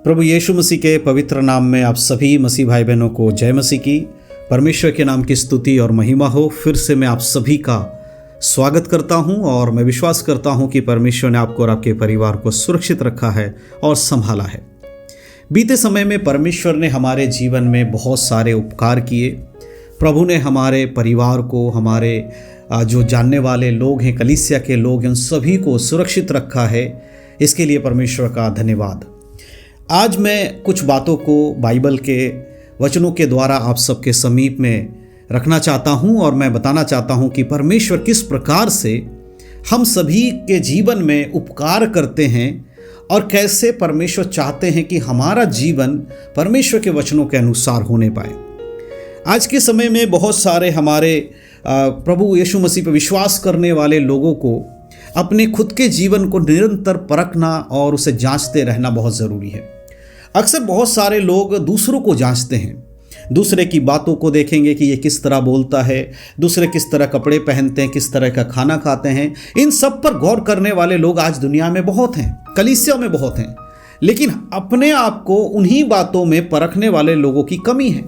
प्रभु यीशु मसीह के पवित्र नाम में आप सभी मसीह भाई बहनों को जय मसीह की। परमेश्वर के नाम की स्तुति और महिमा हो। फिर से मैं आप सभी का स्वागत करता हूं और मैं विश्वास करता हूं कि परमेश्वर ने आपको और आपके परिवार को सुरक्षित रखा है और संभाला है। बीते समय में परमेश्वर ने हमारे जीवन में बहुत सारे उपकार किए। प्रभु ने हमारे परिवार को, हमारे जो जानने वाले लोग हैं, कलीसिया के लोग हैं, उन सभी को सुरक्षित रखा है। इसके लिए परमेश्वर का धन्यवाद। आज मैं कुछ बातों को बाइबल के वचनों के द्वारा आप सबके समीप में रखना चाहता हूं और मैं बताना चाहता हूं कि परमेश्वर किस प्रकार से हम सभी के जीवन में उपकार करते हैं और कैसे परमेश्वर चाहते हैं कि हमारा जीवन परमेश्वर के वचनों के अनुसार होने पाए। आज के समय में बहुत सारे हमारे प्रभु यीशु मसीह पर विश्वास करने वाले लोगों को अपने खुद के जीवन को निरंतर परखना और उसे जांचते रहना बहुत ज़रूरी है। अक्सर बहुत सारे लोग दूसरों को जांचते हैं, दूसरे की बातों को देखेंगे कि ये किस तरह बोलता है, दूसरे किस तरह कपड़े पहनते हैं, किस तरह का खाना खाते हैं। इन सब पर गौर करने वाले लोग आज दुनिया में बहुत हैं, कलीसिया में बहुत हैं, लेकिन अपने आप को उन्हीं बातों में परखने वाले लोगों की कमी है।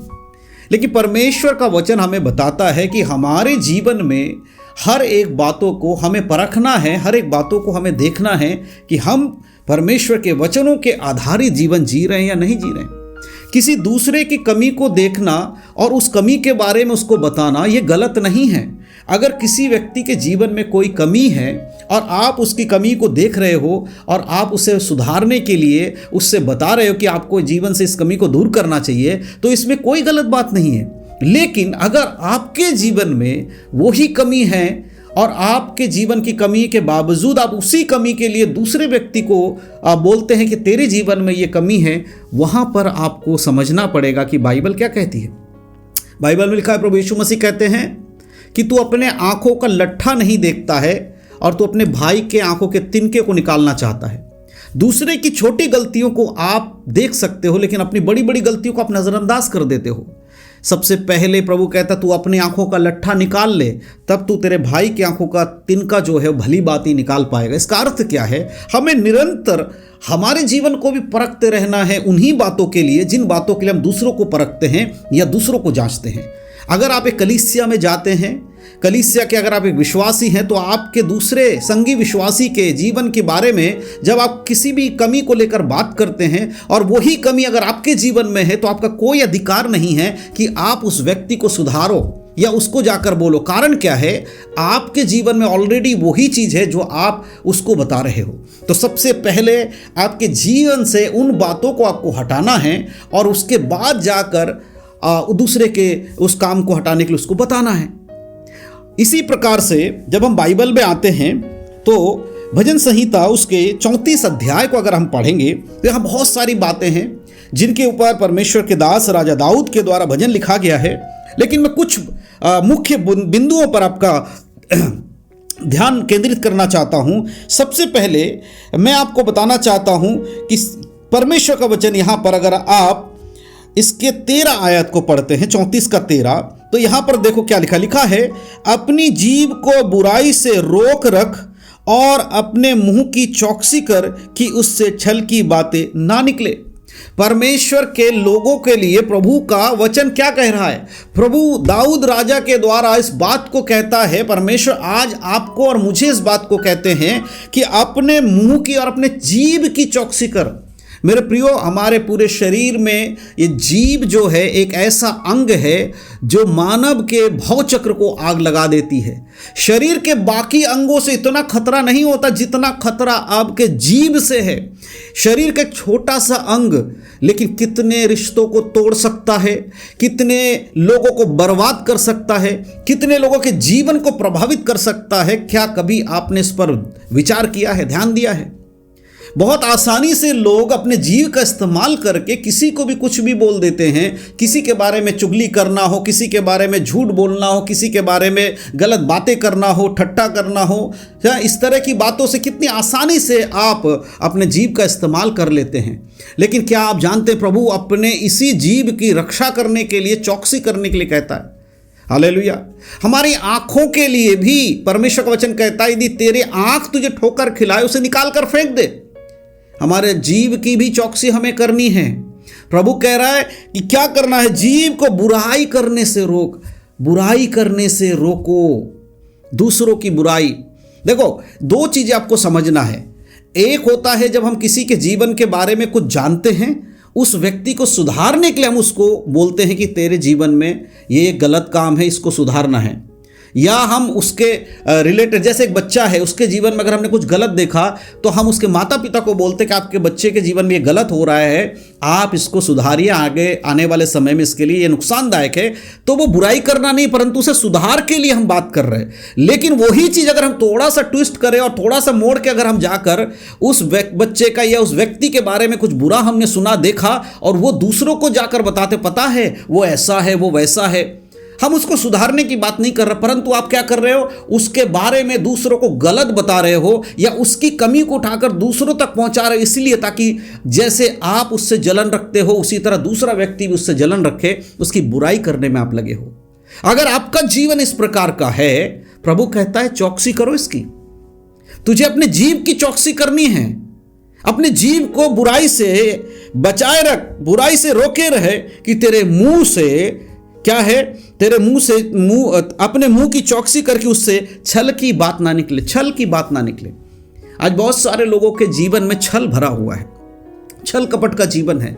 लेकिन परमेश्वर का वचन हमें बताता है कि हमारे जीवन में हर एक बातों को हमें परखना है, हर एक बातों को हमें देखना है कि हम परमेश्वर के वचनों के आधारित जीवन जी रहे हैं या नहीं जी रहे हैं। किसी दूसरे की कमी को देखना और उस कमी के बारे में उसको बताना ये गलत नहीं है। अगर किसी व्यक्ति के जीवन में कोई कमी है और आप उसकी कमी को देख रहे हो और आप उसे सुधारने के लिए उससे बता रहे हो कि आपको जीवन से इस कमी को दूर करना चाहिए, तो इसमें कोई गलत बात नहीं है। लेकिन अगर आपके जीवन में वही कमी है और आपके जीवन की कमी के बावजूद आप उसी कमी के लिए दूसरे व्यक्ति को बोलते हैं कि तेरे जीवन में ये कमी है, वहाँ पर आपको समझना पड़ेगा कि बाइबल क्या कहती है। बाइबल में लिखा है, प्रभु यीशु मसीह कहते हैं कि तू अपने आँखों का लट्ठा नहीं देखता है और तू अपने भाई के आँखों के तिनके को निकालना चाहता है। दूसरे की छोटी गलतियों को आप देख सकते हो, लेकिन अपनी बड़ी बड़ी गलतियों को आप नज़रअंदाज कर देते हो। सबसे पहले प्रभु कहता तू अपनी आंखों का लट्ठा निकाल ले, तब तू तेरे भाई की आंखों का तिनका जो है भली बात ही निकाल पाएगा। इसका अर्थ क्या है? हमें निरंतर हमारे जीवन को भी परखते रहना है उन्हीं बातों के लिए जिन बातों के लिए हम दूसरों को परखते हैं या दूसरों को जांचते हैं। अगर आप एक कलीसिया में जाते हैं, कलीसिया के अगर आप एक विश्वासी हैं, तो आपके दूसरे संगी विश्वासी के जीवन के बारे में जब आप किसी भी कमी को लेकर बात करते हैं और वही कमी अगर आपके जीवन में है, तो आपका कोई अधिकार नहीं है कि आप उस व्यक्ति को सुधारो या उसको जाकर बोलो। कारण क्या है? आपके जीवन में ऑलरेडी वही चीज़ है जो आप उसको बता रहे हो। तो सबसे पहले आपके जीवन से उन बातों को आपको हटाना है और उसके बाद जाकर दूसरे के उस काम को हटाने के लिए उसको बताना है। इसी प्रकार से जब हम बाइबल में आते हैं तो भजन संहिता उसके 34 अध्याय को अगर हम पढ़ेंगे तो यहाँ बहुत सारी बातें हैं जिनके ऊपर परमेश्वर के दास राजा दाऊद के द्वारा भजन लिखा गया है। लेकिन मैं कुछ मुख्य बिंदुओं पर आपका ध्यान केंद्रित करना चाहता हूँ। सबसे पहले मैं आपको बताना चाहता हूँ कि परमेश्वर का वचन यहाँ पर अगर आप इसके 13 आयत को पढ़ते हैं, 34 का 13, तो यहां पर देखो क्या लिखा है, अपनी जीभ को बुराई से रोक रख और अपने मुंह की चौकसी कर कि उससे छल की बातें ना निकले। परमेश्वर के लोगों के लिए प्रभु का वचन क्या कह रहा है? प्रभु दाऊद राजा के द्वारा इस बात को कहता है, परमेश्वर आज आपको और मुझे इस बात को कहते हैं कि अपने मुंह की और अपने जीभ की चौकसी कर। मेरे प्रियो, हमारे पूरे शरीर में ये जीभ जो है एक ऐसा अंग है जो मानव के भवचक्र को आग लगा देती है। शरीर के बाकी अंगों से इतना खतरा नहीं होता जितना खतरा आपके जीभ से है। शरीर का एक छोटा सा अंग लेकिन कितने रिश्तों को तोड़ सकता है, कितने लोगों को बर्बाद कर सकता है, कितने लोगों के जीवन को प्रभावित कर सकता है। क्या कभी आपने इस पर विचार किया है, ध्यान दिया है? बहुत आसानी से लोग अपने जीव का इस्तेमाल करके किसी को भी कुछ भी बोल देते हैं। किसी के बारे में चुगली करना हो, किसी के बारे में झूठ बोलना हो, किसी के बारे में गलत बातें करना हो, ठट्टा करना हो, या इस तरह की बातों से कितनी आसानी से आप अपने जीव का इस्तेमाल कर लेते हैं। लेकिन क्या आप जानते हैं प्रभु अपने इसी जीव की रक्षा करने के लिए, चौकसी करने के लिए कहता है। हालेलुया। हमारी आंखों के लिए भी परमेश्वर का वचन कहता है, यदि तेरे आंख तुझे ठोकर खिलाए उसे निकाल कर फेंक दे। हमारे जीव की भी चौकसी हमें करनी है। प्रभु कह रहा है कि क्या करना है, जीव को बुराई करने से रोक, बुराई करने से रोको, दूसरों की बुराई। देखो, दो चीजें आपको समझना है। एक होता है जब हम किसी के जीवन के बारे में कुछ जानते हैं, उस व्यक्ति को सुधारने के लिए हम उसको बोलते हैं कि तेरे जीवन में ये गलत काम है, इसको सुधारना है। या हम उसके रिलेटेड, जैसे एक बच्चा है, उसके जीवन में अगर हमने कुछ गलत देखा तो हम उसके माता पिता को बोलते हैं कि आपके बच्चे के जीवन में ये गलत हो रहा है, आप इसको सुधारिए, आगे आने वाले समय में इसके लिए ये नुकसानदायक है। तो वो बुराई करना नहीं, परंतु उसे सुधार के लिए हम बात कर रहे हैं। लेकिन वही चीज़ अगर हम थोड़ा सा ट्विस्ट करें और थोड़ा सा मोड़ के अगर हम जाकर उस बच्चे का या उस व्यक्ति के बारे में कुछ बुरा हमने सुना देखा और वो दूसरों को जाकर बताते, पता है वो ऐसा है, वो वैसा है, हम उसको सुधारने की बात नहीं कर रहे, परंतु आप क्या कर रहे हो, उसके बारे में दूसरों को गलत बता रहे हो या उसकी कमी को उठाकर दूसरों तक पहुंचा रहे हो, इसलिए ताकि जैसे आप उससे जलन रखते हो उसी तरह दूसरा व्यक्ति भी उससे जलन रखे, उसकी बुराई करने में आप लगे हो। अगर आपका जीवन इस प्रकार का है, प्रभु कहता है चौकसी करो इसकी। तुझे अपने जीव की चौकसी करनी है, अपने जीव को बुराई से बचाए रख, बुराई से रोके रहे कि तेरे मुंह से क्या है, तेरे मुंह से अपने मुंह की चौकसी करके उससे छल की बात ना निकले, छल की बात ना निकले। आज बहुत सारे लोगों के जीवन में छल भरा हुआ है, छल कपट का जीवन है।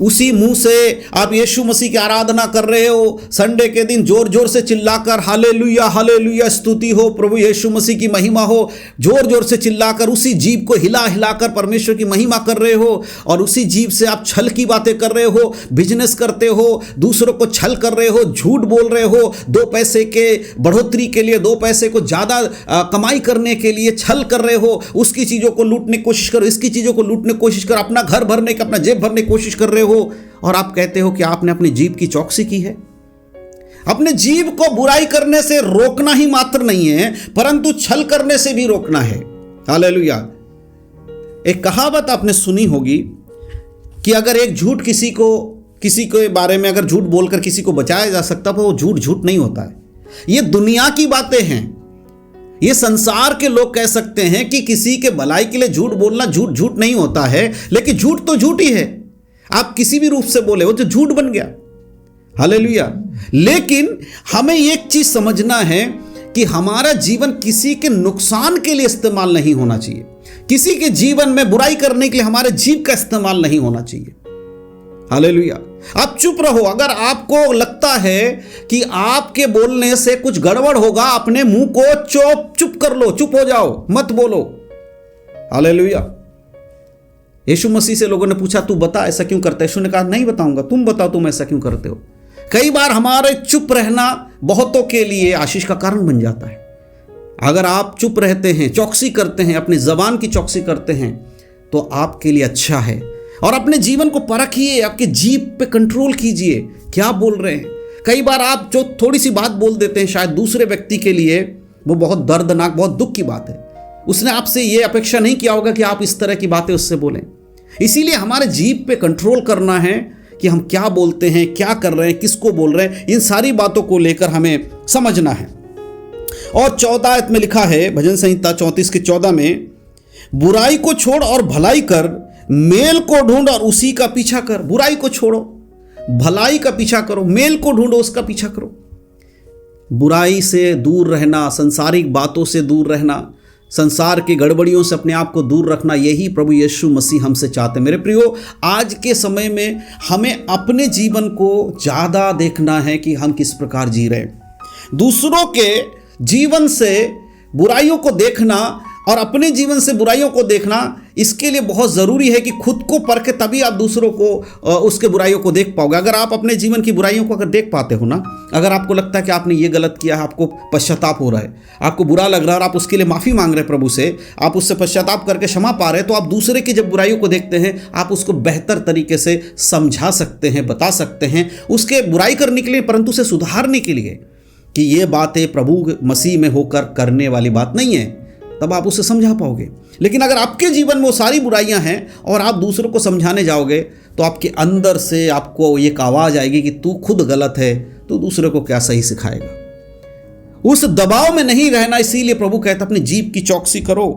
उसी मुंह से आप यीशु मसीह की आराधना कर रहे हो, संडे के दिन जोर जोर से चिल्लाकर हालेलुया हालेलुया, स्तुति हो, प्रभु यीशु मसीह की महिमा हो, जोर जोर से चिल्लाकर उसी जीभ को हिला हिलाकर परमेश्वर की महिमा कर रहे हो, और उसी जीभ से आप छल की बातें कर रहे हो, बिजनेस करते हो, दूसरों को छल कर रहे हो, झूठ बोल रहे हो, 2 पैसे के बढ़ोतरी के लिए, 2 पैसे को ज़्यादा कमाई करने के लिए छल कर रहे हो, उसकी चीज़ों को लूटने की कोशिश करो, इसकी चीज़ों को लूटने की कोशिश कर, अपना घर भरने की, अपना जेब भरने की कोशिश कर रहे हो, और आप कहते हो कि आपने अपनी जीभ की चौकसी की है। अपने जीभ को बुराई करने से रोकना ही मात्र नहीं है, परंतु छल करने से भी रोकना है। हालेलुया। एक कहावत आपने सुनी होगी कि अगर एक झूठ किसी के बारे में अगर झूठ बोलकर किसी को बचाया जा सकता तो वो झूठ झूठ नहीं होता है। ये दुनिया की बातें हैं, ये संसार के लोग कह सकते हैं कि किसी के भलाई के लिए झूठ बोलना झूठ झूठ नहीं होता है, लेकिन झूठ तो झूठ ही है। आप किसी भी रूप से बोले वो तो झूठ बन गया। हालेलुया। लेकिन हमें एक चीज समझना है कि हमारा जीवन किसी के नुकसान के लिए इस्तेमाल नहीं होना चाहिए, किसी के जीवन में बुराई करने के लिए हमारे जीव का इस्तेमाल नहीं होना चाहिए। हालेलुया। आप चुप रहो। अगर आपको लगता है कि आपके बोलने से कुछ गड़बड़ होगा, अपने मुंह को चुप कर लो, चुप हो जाओ, मत बोलो। हालेलुया। यीशु मसीह से लोगों ने पूछा, तू बता ऐसा क्यों करता है? यीशु ने कहा, नहीं बताऊंगा, तुम बताओ तुम ऐसा क्यों करते हो। कई बार हमारे चुप रहना बहुतों के लिए आशीष का कारण बन जाता है। अगर आप चुप रहते हैं, चौकसी करते हैं, अपनी जबान की चौकसी करते हैं, तो आपके लिए अच्छा है। और अपने जीवन को परखिए, आपके जीभ पे कंट्रोल कीजिए, क्या बोल रहे हैं। कई बार आप जो थोड़ी सी बात बोल देते हैं, शायद दूसरे व्यक्ति के लिए वो बहुत दर्दनाक, बहुत दुख की बात है। उसने आपसे ये अपेक्षा नहीं किया होगा कि आप इस तरह की बातें उससे बोलें। इसीलिए हमारे जीभ पे कंट्रोल करना है कि हम क्या बोलते हैं, क्या कर रहे हैं, किसको बोल रहे हैं, इन सारी बातों को लेकर हमें समझना है। और 14 आयत में लिखा है, भजन संहिता 34 के 14 में, बुराई को छोड़ और भलाई कर, मेल को ढूंढ और उसी का पीछा कर। बुराई को छोड़ो, भलाई का पीछा करो, मेल को ढूंढो, उसका पीछा करो। बुराई से दूर रहना, संसारिक बातों से दूर रहना, संसार की गड़बड़ियों से अपने आप को दूर रखना, यही प्रभु यीशु मसीह हमसे चाहते हैं। मेरे प्रियो, आज के समय में हमें अपने जीवन को ज़्यादा देखना है कि हम किस प्रकार जी रहे हैं। दूसरों के जीवन से बुराइयों को देखना और अपने जीवन से बुराइयों को देखना, इसके लिए बहुत ज़रूरी है कि खुद को परखे, तभी आप दूसरों को उसके बुराइयों को देख पाओगे। अगर आप अपने जीवन की बुराइयों को अगर देख पाते हो ना, अगर आपको लगता है कि आपने ये गलत किया है, आपको पश्चाताप हो रहा है, आपको बुरा लग रहा है और आप उसके लिए माफ़ी मांग रहे हैं प्रभु से, आप उससे पश्चाताप करके क्षमा पा रहे हैं, तो आप दूसरे की जब बुराइयों को देखते हैं, आप उसको बेहतर तरीके से समझा सकते हैं, बता सकते हैं, उसके बुराई करने के लिए, परंतु उसे सुधारने के लिए कि ये बातें प्रभु मसीह में होकर करने वाली बात नहीं है, तब आप उसे समझा पाओगे। लेकिन अगर आपके जीवन में वो सारी बुराइयां हैं और आप दूसरों को समझाने जाओगे, तो आपके अंदर से आपको एक आवाज़ आएगी कि तू खुद गलत है, तो दूसरे को क्या सही सिखाएगा। उस दबाव में नहीं रहना, इसीलिए प्रभु कहता अपनी जीभ की चौकसी करो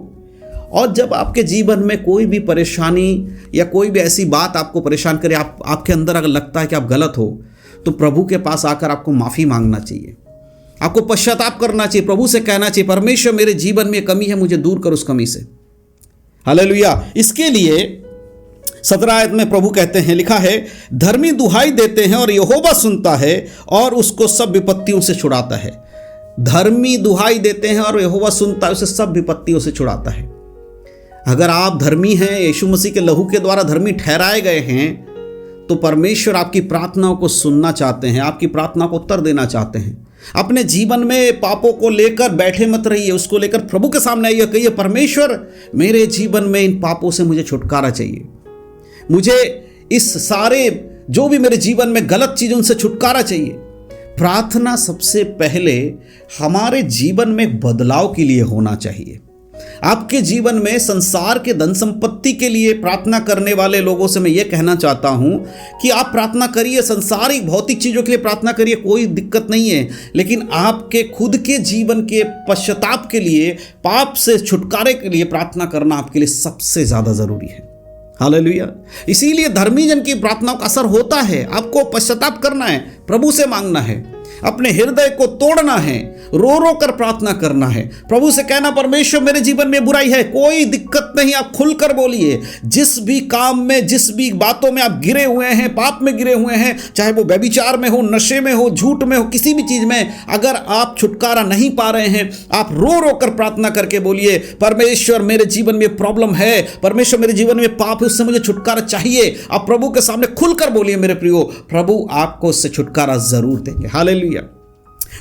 और जब आपके जीवन में कोई भी परेशानी या कोई भी ऐसी बात आपको परेशान करे, आपके अंदर अगर लगता है कि आप गलत हो, तो प्रभु के पास आकर आपको माफ़ी मांगना चाहिए, आपको पश्चाताप करना चाहिए, प्रभु से कहना चाहिए, परमेश्वर मेरे जीवन में कमी है, मुझे दूर कर उस कमी से। हालेलुया। इसके लिए 17 आयत में प्रभु कहते हैं, लिखा है, धर्मी दुहाई देते हैं और यहोवा सुनता है और उसको सब विपत्तियों से छुड़ाता है। धर्मी दुहाई देते हैं और यहोवा सुनता है, उसे सब विपत्तियों से छुड़ाता है। अगर आप धर्मी हैं, यीशु मसीह के लहू के द्वारा धर्मी ठहराए गए हैं, तो परमेश्वर आपकी प्रार्थनाओं को सुनना चाहते हैं, आपकी प्रार्थना को उत्तर देना चाहते हैं। अपने जीवन में पापों को लेकर बैठे मत रहिए, उसको लेकर प्रभु के सामने आइए, कहिए, परमेश्वर मेरे जीवन में इन पापों से मुझे छुटकारा चाहिए, मुझे इस सारे जो भी मेरे जीवन में गलत चीज़ उनसे छुटकारा चाहिए। प्रार्थना सबसे पहले हमारे जीवन में बदलाव के लिए होना चाहिए। आपके जीवन में संसार के धन संपत्ति के लिए प्रार्थना करने वाले लोगों से मैं ये कहना चाहता हूं कि आप प्रार्थना करिए, संसारिक भौतिक चीज़ों के लिए प्रार्थना करिए, कोई दिक्कत नहीं है, लेकिन आपके खुद के जीवन के पश्चाताप के लिए, पाप से छुटकारे के लिए प्रार्थना करना आपके लिए सबसे ज़्यादा ज़रूरी है। हालेलुया। इसीलिए धर्मी जन की प्रार्थनाओं का असर होता है। आपको पश्चाताप करना है, प्रभु से मांगना है, अपने हृदय को तोड़ना है, रो रो कर प्रार्थना करना है, प्रभु से कहना, परमेश्वर मेरे जीवन में बुराई है, कोई दिक्कत नहीं, आप खुलकर बोलिए। जिस भी काम में, जिस भी बातों में आप गिरे हुए हैं, पाप में गिरे हुए हैं, चाहे वो व्यभिचार में हो, नशे में हो, झूठ में हो, किसी भी चीज में अगर आप छुटकारा नहीं पा रहे हैं, आप रो रो कर प्रार्थना करके बोलिए, परमेश्वर मेरे जीवन में प्रॉब्लम है, परमेश्वर मेरे जीवन में पाप है, उससे मुझे छुटकारा चाहिए। आप प्रभु के सामने खुलकर बोलिए मेरे प्रियो, प्रभु आपको उससे छुटकारा जरूर देंगे। हालेलुया।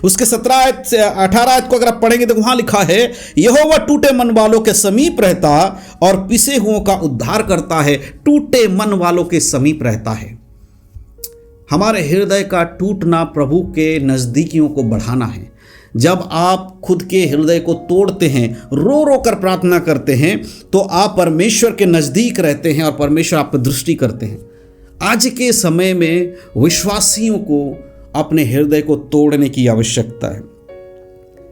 उसके 17 आयत से 18 आयत को अगर आप पढ़ेंगे तो वहां लिखा है, यहोवा टूटे मन वालों के समीप रहता और पिसे हुओं का उद्धार करता है। टूटे मन वालों के समीप रहता है। हमारे हृदय का टूटना प्रभु के नजदीकियों को बढ़ाना है। जब आप खुद के हृदय को तोड़ते हैं, रो रो कर प्रार्थना करते हैं, तो आप परमेश्वर के नजदीक रहते हैं और परमेश्वर आप पर दृष्टि करते हैं। आज के समय में विश्वासियों को अपने हृदय को तोड़ने की आवश्यकता है।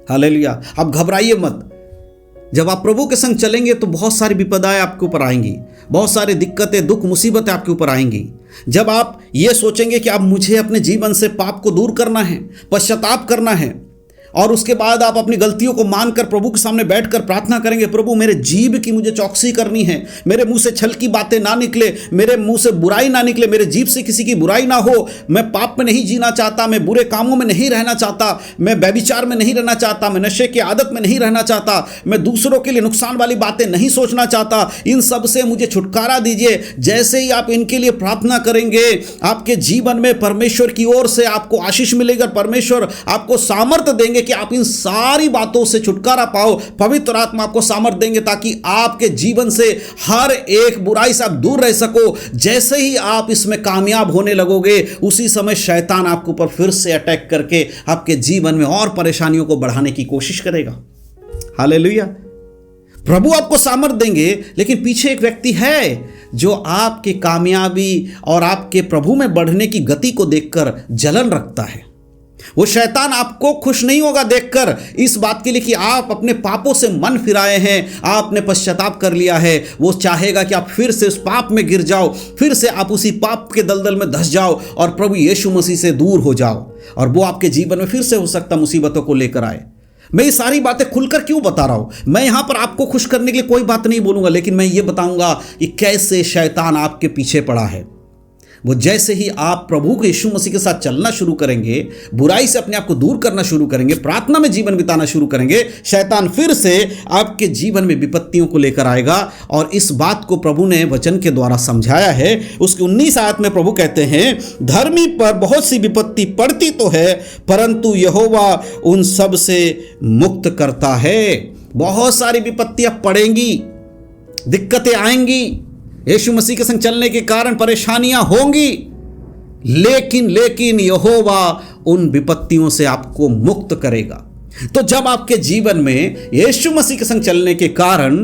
हालेलुया। आप घबराइए मत। जब आप प्रभु के संग चलेंगे तो बहुत सारी विपदाएं आपके ऊपर आएंगी, बहुत सारी दिक्कतें, दुख, मुसीबतें आपके ऊपर आएंगी। जब आप ये सोचेंगे कि अब मुझे अपने जीवन से पाप को दूर करना है, पश्चाताप करना है, और उसके बाद आप अपनी गलतियों को मानकर प्रभु के सामने बैठकर प्रार्थना करेंगे, प्रभु मेरे जीभ की मुझे चौकसी करनी है, मेरे मुंह से छल की बातें ना निकले, मेरे मुंह से बुराई ना निकले, मेरे जीभ से किसी की बुराई ना हो, मैं पाप में नहीं जीना चाहता, मैं बुरे कामों में नहीं रहना चाहता, मैं व्यभिचार में नहीं रहना चाहता, मैं नशे की आदत में नहीं रहना चाहता, मैं दूसरों के लिए नुकसान वाली बातें नहीं सोचना चाहता, इन सब से मुझे छुटकारा दीजिए। जैसे ही आप इनके लिए प्रार्थना करेंगे, आपके जीवन में परमेश्वर की ओर से आपको आशीष मिलेगा, परमेश्वर आपको सामर्थ्य देंगे कि आप इन सारी बातों से छुटकारा पाओ। पवित्र आत्मा आपको सामर्थ्य देंगे ताकि आपके जीवन से हर एक बुराई से आप दूर रह सको। जैसे ही आप इसमें कामयाब होने लगोगे, उसी समय शैतान आपके ऊपर फिर से अटैक करके आपके जीवन में और परेशानियों को बढ़ाने की कोशिश करेगा। हालेलुया। प्रभु आपको सामर्थ्य देंगे, लेकिन पीछे एक व्यक्ति है जो आपकी कामयाबी और आपके प्रभु में बढ़ने की गति को देखकर जलन रखता है। वो शैतान आपको खुश नहीं होगा देखकर इस बात के लिए कि आप अपने पापों से मन फिराए हैं, आपने पश्चाताप कर लिया है। वो चाहेगा कि आप फिर से उस पाप में गिर जाओ, फिर से आप उसी पाप के दलदल में धंस जाओ और प्रभु यीशु मसीह से दूर हो जाओ, और वो आपके जीवन में फिर से हो सकता मुसीबतों को लेकर आए। मैं ये सारी बातें खुलकर क्यों बता रहा हूं? मैं यहां पर आपको खुश करने के लिए कोई बात नहीं बोलूंगा, लेकिन मैं ये बताऊंगा कि कैसे शैतान आपके पीछे पड़ा है। वो जैसे ही आप प्रभु के यीशु मसीह के साथ चलना शुरू करेंगे, बुराई से अपने आप को दूर करना शुरू करेंगे, प्रार्थना में जीवन बिताना शुरू करेंगे, शैतान फिर से आपके जीवन में विपत्तियों को लेकर आएगा। और इस बात को प्रभु ने वचन के द्वारा समझाया है। उसके 19 आयत में प्रभु कहते हैं, धर्मी पर बहुत सी विपत्ति पड़ती तो है, परंतु यहोवा उन सब से मुक्त करता है। बहुत सारी विपत्तियां पड़ेंगी, दिक्कतें आएंगी, यीशु मसीह के संग चलने के कारण परेशानियां होंगी, लेकिन यहोवा उन विपत्तियों से आपको मुक्त करेगा। तो जब आपके जीवन में यीशु मसीह के संग चलने के कारण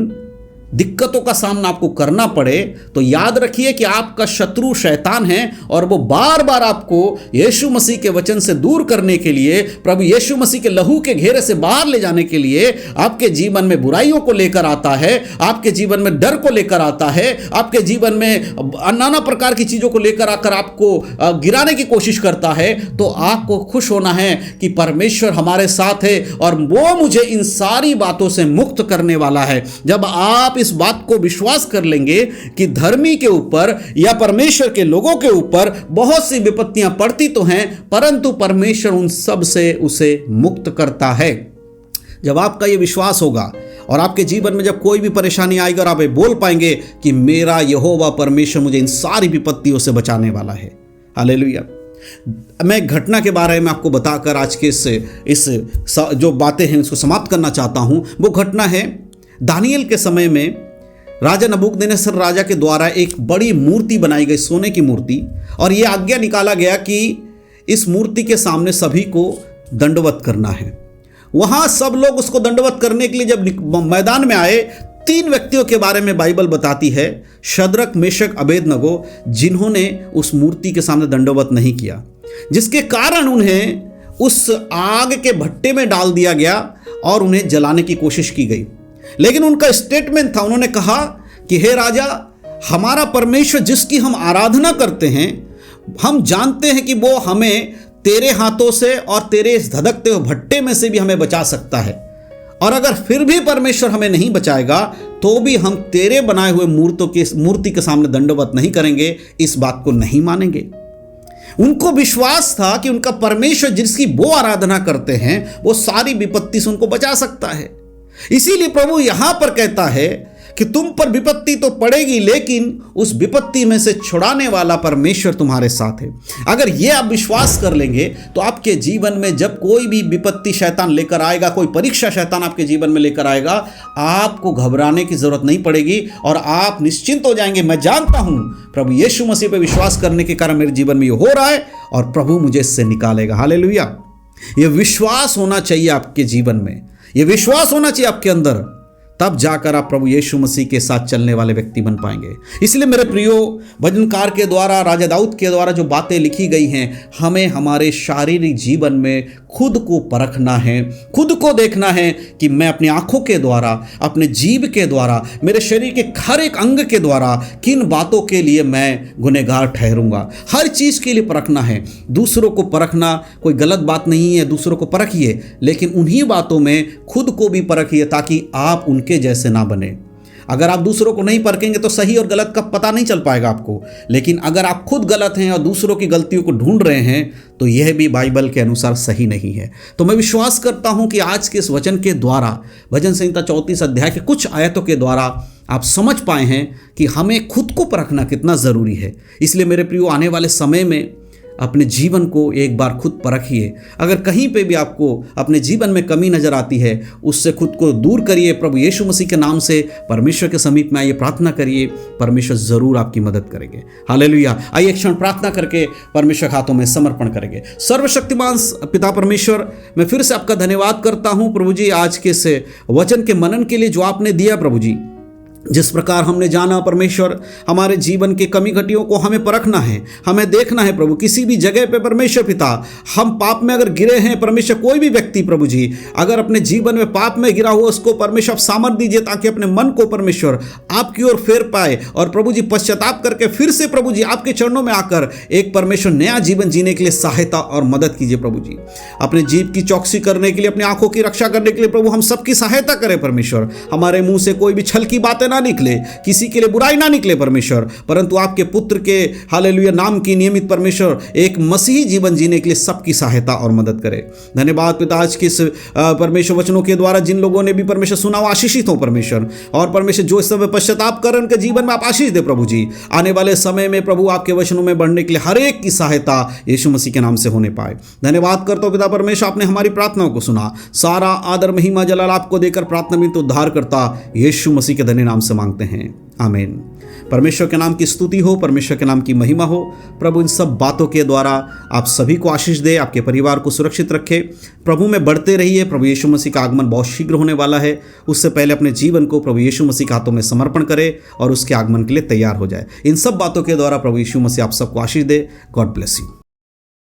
दिक्कतों का सामना आपको करना पड़े, तो याद रखिए कि आपका शत्रु शैतान है और वो बार बार आपको यीशु मसीह के वचन से दूर करने के लिए, प्रभु यीशु मसीह के लहू के घेरे से बाहर ले जाने के लिए आपके जीवन में बुराइयों को लेकर आता है, आपके जीवन में डर को लेकर आता है, आपके जीवन में नाना प्रकार की चीज़ों को लेकर आकर आपको गिराने की कोशिश करता है। तो आपको खुश होना है कि परमेश्वर हमारे साथ है और वो मुझे इन सारी बातों से मुक्त करने वाला है। जब आप इस बात को विश्वास कर लेंगे कि धर्मी के ऊपर या परमेश्वर के लोगों के ऊपर बहुत सी विपत्तियां पड़ती तो हैं, परंतु परमेश्वर उन सब से उसे मुक्त करता है। जब आपका यह विश्वास होगा और आपके जीवन में जब कोई भी परेशानी आएगी और आप ये बोल पाएंगे कि मेरा यहोवा परमेश्वर मुझे इन सारी विपत्तियों से बचाने वाला है। हालेलुया। मैं एक घटना के बारे में आपको बताकर आज के इस जो बातें हैं उसको समाप्त करना चाहता हूं। वो घटना है दानियल के समय में राजा नबूकदनेस्सर राजा के द्वारा एक बड़ी मूर्ति बनाई गई, सोने की मूर्ति, और यह आज्ञा निकाला गया कि इस मूर्ति के सामने सभी को दंडवत करना है। वहां सब लोग उसको दंडवत करने के लिए जब मैदान में आए, 3 व्यक्तियों के बारे में बाइबल बताती है, शद्रक, मेशक, अबेदनगो, जिन्होंने उस मूर्ति के सामने दंडवत नहीं किया, जिसके कारण उन्हें उस आग के भट्टे में डाल दिया गया और उन्हें जलाने की कोशिश की गई। लेकिन उनका स्टेटमेंट था, उन्होंने कहा कि हे राजा, हमारा परमेश्वर जिसकी हम आराधना करते हैं, हम जानते हैं कि वो हमें तेरे हाथों से और तेरे इस धधकते हुए भट्टे में से भी हमें बचा सकता है, और अगर फिर भी परमेश्वर हमें नहीं बचाएगा तो भी हम तेरे बनाए हुए मूर्ति के सामने दंडवत नहीं करेंगे, इस बात को नहीं मानेंगे। उनको विश्वास था कि उनका परमेश्वर जिसकी वो आराधना करते हैं वो सारी विपत्ति से उनको बचा सकता है। इसीलिए प्रभु यहां पर कहता है कि तुम पर विपत्ति तो पड़ेगी, लेकिन उस विपत्ति में से छुड़ाने वाला परमेश्वर तुम्हारे साथ है। अगर ये आप विश्वास कर लेंगे तो आपके जीवन में जब कोई भी विपत्ति शैतान लेकर आएगा, कोई परीक्षा शैतान आपके जीवन में लेकर आएगा, आपको घबराने की जरूरत नहीं पड़ेगी और आप निश्चिंत हो जाएंगे। मैं जानता हूं प्रभु यीशु मसीह पर विश्वास करने के कारण मेरे जीवन में ये हो रहा है और प्रभु मुझे इससे निकालेगा। हालेलुया। ये विश्वास होना चाहिए आपके जीवन में, ये विश्वास होना चाहिए आपके अंदर, तब जाकर आप प्रभु यीशु मसीह के साथ चलने वाले व्यक्ति बन पाएंगे। इसलिए मेरे प्रियो, भजनकार के द्वारा, राजा दाऊद के द्वारा जो बातें लिखी गई हैं, हमें हमारे शारीरिक जीवन में खुद को परखना है, खुद को देखना है कि मैं अपनी आंखों के द्वारा, अपने जीव के द्वारा, मेरे शरीर के हर एक अंग के द्वारा किन बातों के लिए मैं गुनहगार ठहरूंगा। हर चीज़ के लिए परखना है। दूसरों को परखना कोई गलत बात नहीं है, दूसरों को परखिए, लेकिन उन्हीं बातों में खुद को भी परखिए ताकि आप उनके जैसे ना बने। अगर आप दूसरों को नहीं परखेंगे तो सही और गलत का पता नहीं चल पाएगा आपको, लेकिन अगर आप खुद गलत हैं और दूसरों की गलतियों को ढूंढ रहे हैं तो यह भी बाइबल के अनुसार सही नहीं है। तो मैं विश्वास करता हूं कि आज के इस वचन के द्वारा, भजन संहिता 34 अध्याय के कुछ आयतों के द्वारा आप समझ पाए हैं कि हमें खुद को परखना कितना ज़रूरी है। इसलिए मेरे प्रियो, आने वाले समय में अपने जीवन को एक बार खुद परखिए। अगर कहीं पे भी आपको अपने जीवन में कमी नजर आती है, उससे खुद को दूर करिए। प्रभु यीशु मसीह के नाम से परमेश्वर के समीप में आइए, प्रार्थना करिए, परमेश्वर जरूर आपकी मदद करेंगे। हालेलुया। आइए एक क्षण प्रार्थना करके परमेश्वर के हाथों में समर्पण करेंगे। सर्वशक्तिमान पिता परमेश्वर, मैं फिर से आपका धन्यवाद करता हूँ प्रभु जी, आज के इस वचन के मनन के लिए जो आपने दिया प्रभु जी। जिस प्रकार हमने जाना परमेश्वर, हमारे जीवन के कमी घटियों को हमें परखना है, हमें देखना है प्रभु। किसी भी जगह पे परमेश्वर पिता हम पाप में अगर गिरे हैं परमेश्वर, कोई भी व्यक्ति प्रभु जी अगर अपने जीवन में पाप में गिरा हुआ, उसको परमेश्वर आप सामर्थ दीजिए ताकि अपने मन को परमेश्वर आपकी ओर फेर पाए और प्रभु जी पश्चाताप करके फिर से प्रभु जी आपके चरणों में आकर एक परमेश्वर नया जीवन जीने के लिए सहायता और मदद कीजिए प्रभु जी। अपने जीव की चौकसी करने के लिए, अपनी आंखों की रक्षा करने के लिए प्रभु हम सबकी सहायता करें परमेश्वर। हमारे मुंह से कोई भी छल की बातें ना निकले, किसी के लिए बुराई ना निकले परमेश्वर, परंतु आपके पुत्र के हालेलुया नाम की नियमित परमेश्वर एक मसीही जीवन जीने के लिए सबकी सहायता और मदद करे। धन्यवाद पिता, आज के इस परमेश्वर वचनों के द्वारा जिन लोगों ने भी परमेश्वर सुना वो आशीषित हो परमेश्वर, और परमेश्वर जो इस समय पश्चाताप कर उनके जीवन में आप आशीष दे प्रभु जी। आने वाले समय में प्रभु आपके वचनों में बढ़ने के लिए हर एक की सहायता यीशु मसीह के नाम से होने पाए। धन्यवाद करता हूं पिता परमेश्वर, आपने हमारी प्रार्थनाओं को सुना। सारा आदर महिमा जलाल आपको देकर प्रार्थना में तो उद्धार करता यीशु मसीह के धन्य नाम से मांगते हैं, आमीन। परमेश्वर के नाम की स्तुति हो, परमेश्वर के नाम की महिमा हो। प्रभु इन सब बातों के द्वारा आप सभी को आशीष दे, आपके परिवार को सुरक्षित रखे। प्रभु में बढ़ते रहिए। प्रभु यीशु मसीह का आगमन बहुत शीघ्र होने वाला है। उससे पहले अपने जीवन को प्रभु यीशु मसीह के हाथों में समर्पण करें और उसके आगमन के लिए तैयार हो जाए। इन सब बातों के द्वारा प्रभु यीशु मसीह आप सबको आशीष दे। God bless you.